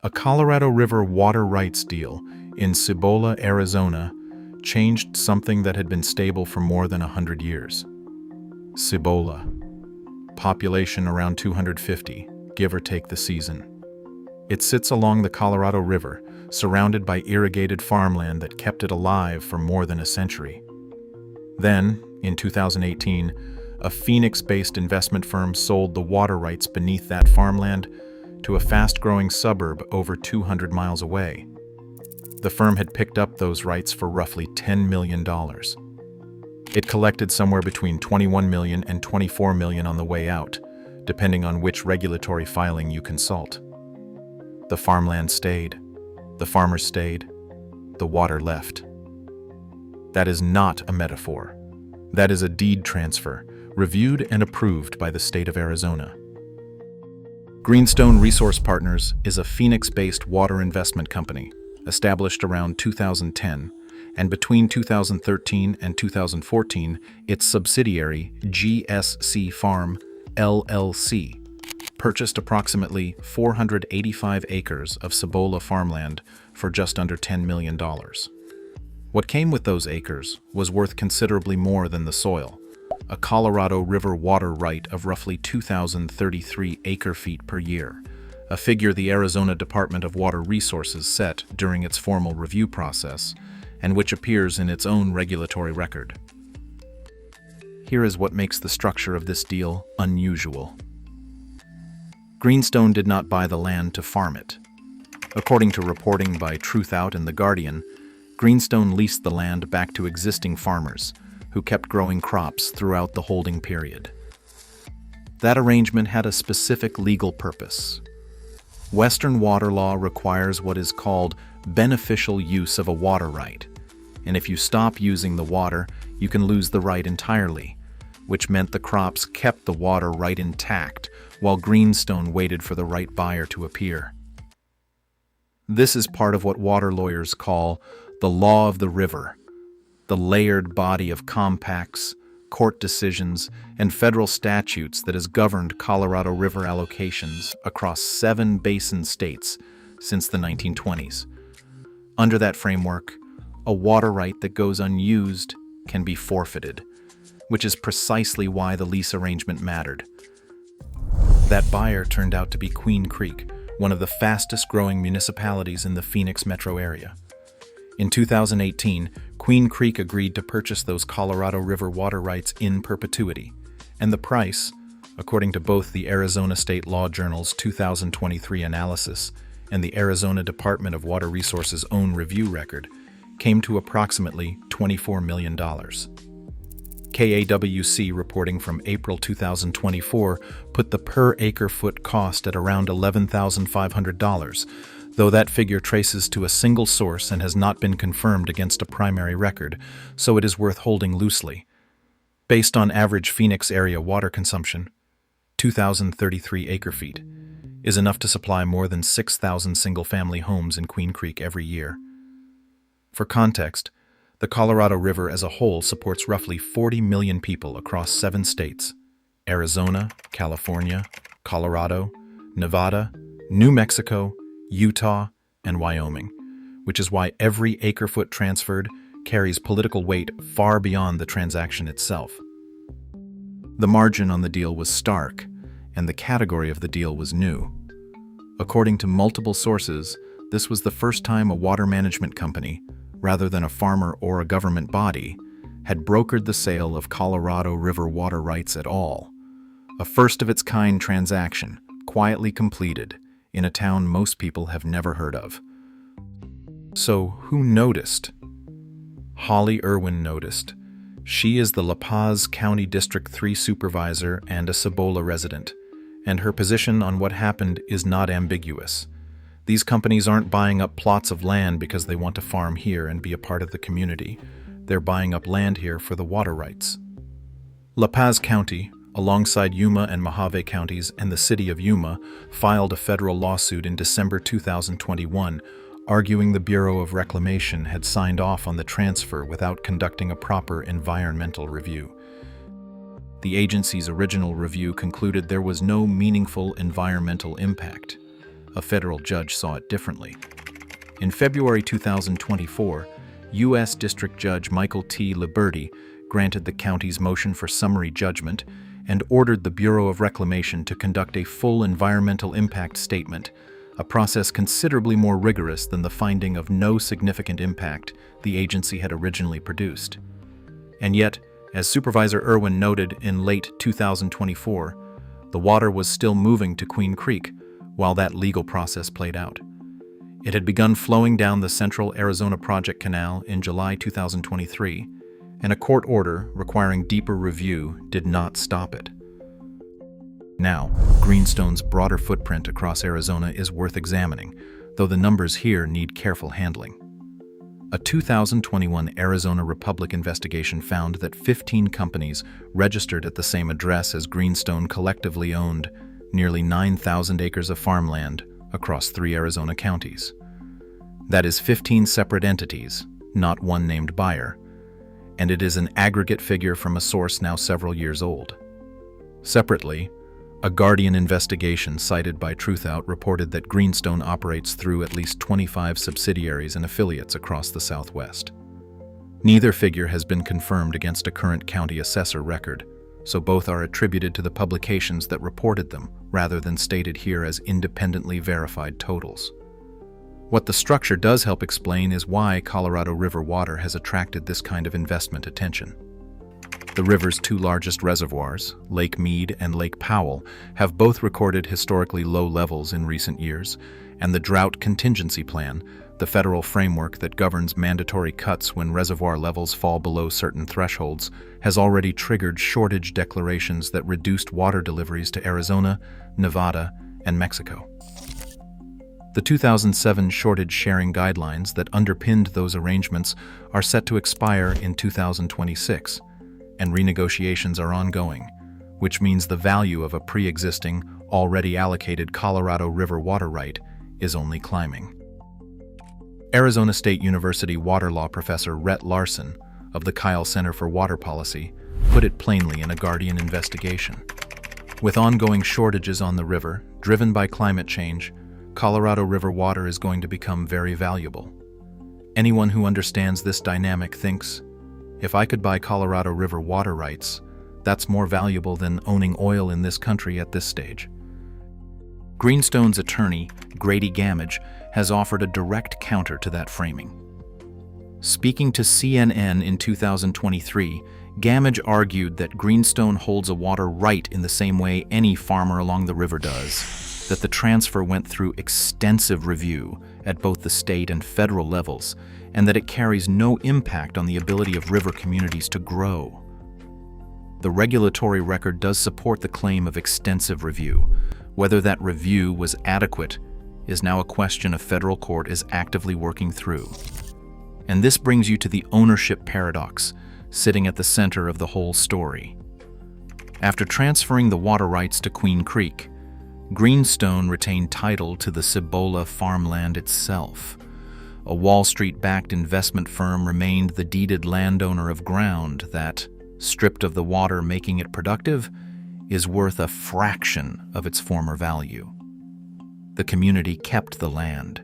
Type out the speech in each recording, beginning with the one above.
A Colorado River water rights deal in Cibola, Arizona, changed something that had been stable for more than 100 years. Cibola, population around 250, give or take the season. It sits along the Colorado River, surrounded by irrigated farmland that kept it alive for more than a century. Then, in 2018, a Phoenix-based investment firm sold the water rights beneath that farmland to a fast-growing suburb over 200 miles away. The firm had picked up those rights for roughly $10 million. It collected somewhere between $21 million and $24 million on the way out, depending on which regulatory filing you consult. The farmland stayed, the farmers stayed, the water left. That is not a metaphor. That is a deed transfer, reviewed and approved by the state of Arizona. Greenstone Resource Partners is a Phoenix-based water investment company, established around 2010, and between 2013 and 2014, its subsidiary, GSC Farm, LLC, purchased approximately 485 acres of Cibola farmland for just under $10 million. What came with those acres was worth considerably more than the soil, a Colorado River water right of roughly 2,033 acre-feet per year, a figure the Arizona Department of Water Resources set during its formal review process, and which appears in its own regulatory record. Here is what makes the structure of this deal unusual. Greenstone did not buy the land to farm it. According to reporting by Truthout and The Guardian, Greenstone leased the land back to existing farmers, who kept growing crops throughout the holding period. That arrangement had a specific legal purpose. Western water law requires what is called beneficial use of a water right, and if you stop using the water, you can lose the right entirely, which meant the crops kept the water right intact while Greenstone waited for the right buyer to appear. This is part of what water lawyers call the law of the river, the layered body of compacts, court decisions, and federal statutes that has governed Colorado River allocations across 7 basin states since the 1920s. Under that framework, a water right that goes unused can be forfeited, which is precisely why the lease arrangement mattered. That buyer turned out to be Queen Creek, one of the fastest-growing municipalities in the Phoenix metro area. In 2018, Queen Creek agreed to purchase those Colorado River water rights in perpetuity, and the price, according to both the Arizona State Law Journal's 2023 analysis and the Arizona Department of Water Resources' own review record, came to approximately $24 million. KAWC reporting from April 2024 put the per acre-foot cost at around $11,500, though that figure traces to a single source and has not been confirmed against a primary record, so it is worth holding loosely. Based on average Phoenix area water consumption, 2,033 acre-feet, is enough to supply more than 6,000 single-family homes in Queen Creek every year. For context, the Colorado River as a whole supports roughly 40 million people across 7 states: Arizona, California, Colorado, Nevada, New Mexico, Utah, and Wyoming, which is why every acre-foot transferred carries political weight far beyond the transaction itself. The margin on the deal was stark, and the category of the deal was new. According to multiple sources, this was the first time a water management company, rather than a farmer or a government body, had brokered the sale of Colorado River water rights at all. A first-of-its-kind transaction, quietly completed, in a town most people have never heard of. So, who noticed? Holly Irwin noticed. She is the La Paz County District 3 supervisor and a Cibola resident, and her position on what happened is not ambiguous. These companies aren't buying up plots of land because they want to farm here and be a part of the community. They're buying up land here for the water rights. La Paz County, alongside Yuma and Mojave counties and the city of Yuma, filed a federal lawsuit in December 2021, arguing the Bureau of Reclamation had signed off on the transfer without conducting a proper environmental review. The agency's original review concluded there was no meaningful environmental impact. a federal judge saw it differently. In February 2024, U.S. District Judge Michael T. Liberty granted the county's motion for summary judgment and ordered the Bureau of Reclamation to conduct a full environmental impact statement, a process considerably more rigorous than the finding of no significant impact the agency had originally produced. And yet, as Supervisor Irwin noted in late 2024, the water was still moving to Queen Creek while that legal process played out. It had begun flowing down the Central Arizona Project Canal in July 2023, and a court order requiring deeper review did not stop it. Now, Greenstone's broader footprint across Arizona is worth examining, though the numbers here need careful handling. A 2021 Arizona Republic investigation found that 15 companies registered at the same address as Greenstone collectively owned nearly 9,000 acres of farmland across 3 Arizona counties. That is 15 separate entities, not one named buyer, and it is an aggregate figure from a source now several years old. Separately, a Guardian investigation cited by Truthout reported that Greenstone operates through at least 25 subsidiaries and affiliates across the Southwest. Neither figure has been confirmed against a current county assessor record, so both are attributed to the publications that reported them, rather than stated here as independently verified totals. What the structure does help explain is why Colorado River water has attracted this kind of investment attention. The river's 2 largest reservoirs, Lake Mead and Lake Powell, have both recorded historically low levels in recent years, and the Drought Contingency Plan, the federal framework that governs mandatory cuts when reservoir levels fall below certain thresholds, has already triggered shortage declarations that reduced water deliveries to Arizona, Nevada, and Mexico. The 2007 shortage sharing guidelines that underpinned those arrangements are set to expire in 2026, and renegotiations are ongoing, which means the value of a pre-existing, already allocated Colorado River water right is only climbing. Arizona State University water law professor Rhett Larson of the Kyle Center for Water Policy put it plainly in a Guardian investigation. With ongoing shortages on the river, driven by climate change, Colorado River water is going to become very valuable. Anyone who understands this dynamic thinks, if I could buy Colorado River water rights, that's more valuable than owning oil in this country at this stage. Greenstone's attorney, Grady Gamage, has offered a direct counter to that framing. Speaking to CNN in 2023, Gamage argued that Greenstone holds a water right in the same way any farmer along the river does, that the transfer went through extensive review at both the state and federal levels, and that it carries no impact on the ability of river communities to grow. The regulatory record does support the claim of extensive review. Whether that review was adequate is now a question a federal court is actively working through. And this brings you to the ownership paradox, sitting at the center of the whole story. After transferring the water rights to Queen Creek, Greenstone retained title to the Cibola farmland itself. A Wall Street-backed investment firm remained the deeded landowner of ground that, stripped of the water making it productive, is worth a fraction of its former value. The community kept the land.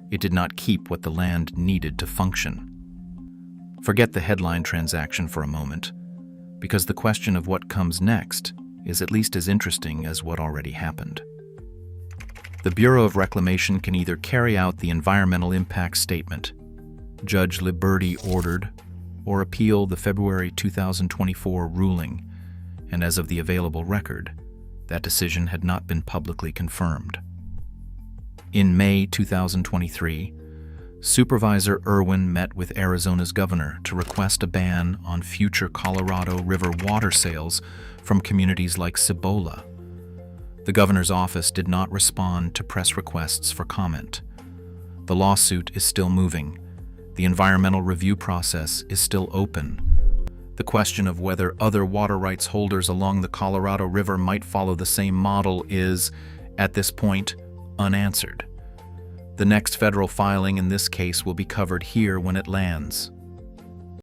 It did not keep what the land needed to function. Forget the headline transaction for a moment, because the question of what comes next is at least as interesting as what already happened. The Bureau of Reclamation can either carry out the environmental impact statement Judge Liberty ordered, or appeal the February 2024 ruling, and as of the available record, that decision had not been publicly confirmed. In May 2023, Supervisor Irwin met with Arizona's governor to request a ban on future Colorado River water sales from communities like Cibola. The governor's office did not respond to press requests for comment. The lawsuit is still moving. The environmental review process is still open. The question of whether other water rights holders along the Colorado River might follow the same model is, at this point, unanswered. The next federal filing in this case will be covered here when it lands.